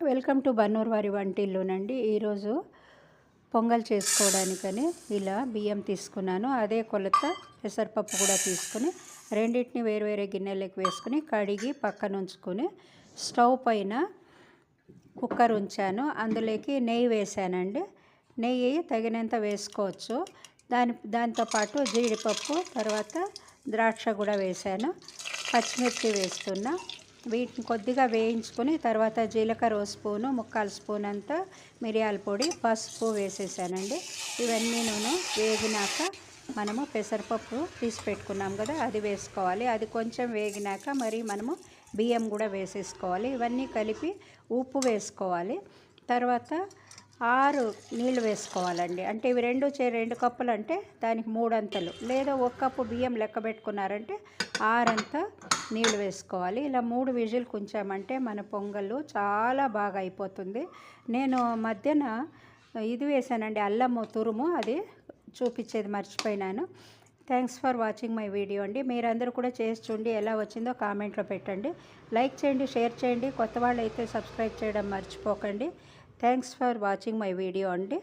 Welcome to Bannur వారి వంటిల్లునండి. ఈరోజు పొంగల్ చేసుకోవడానికని ఇలా బియ్యం తీసుకున్నాను. అదే కొలత పెసరపప్పు కూడా తీసుకుని రెండింటిని వేరు వేరే గిన్నెలకు వేసుకుని కడిగి పక్కన ఉంచుకొని స్టవ్ పైన కుక్కర్ ఉంచాను. అందులోకి నెయ్యి వేసానండి. నెయ్యి తగినంత వేసుకోవచ్చు. దాంతోపాటు జీడిపప్పు, తర్వాత ద్రాక్ష కూడా వేసాను. పచ్చిమిర్చి వేస్తున్నా. వీటిని కొద్దిగా వేయించుకొని తర్వాత జీలకర్ర స్పూను, 1/4 స్పూన్ అంతా మిరియాల పొడి, పసుపు వేసేసానండి. ఇవన్నీ వేగినాక మనము పెసరపప్పు తీసి పెట్టుకున్నాం కదా, అది వేసుకోవాలి. అది కొంచెం వేగినాక మరి మనము బియ్యం కూడా వేసేసుకోవాలి. ఇవన్నీ కలిపి ఉప్పు వేసుకోవాలి. తర్వాత 6 నీళ్ళు వేసుకోవాలండి. అంటే ఇవి 2 కప్పులు అంటే దానికి 3 అంతలు, లేదా 1 కప్పు బియ్యం లెక్క పెట్టుకున్నారంటే 6 అంతా నీళ్ళు వేసుకోవాలి. ఇలా 3 విజిల్కి ఉంచామంటే మన పొంగల్ చాలా బాగా అయిపోతుంది. నేను మధ్యన ఇది వేసానండి, అల్లము తురుము, అది చూపించేది మర్చిపోయినాను. Thanks for watching my video అండి. మీరందరూ కూడా చేసి చూడండి, ఎలా వచ్చిందో కామెంట్లో పెట్టండి. లైక్ చేయండి, షేర్ చేయండి. కొత్త వాళ్ళు అయితే సబ్స్క్రైబ్ చేయడం మర్చిపోకండి. Thanks for watching my video అండి.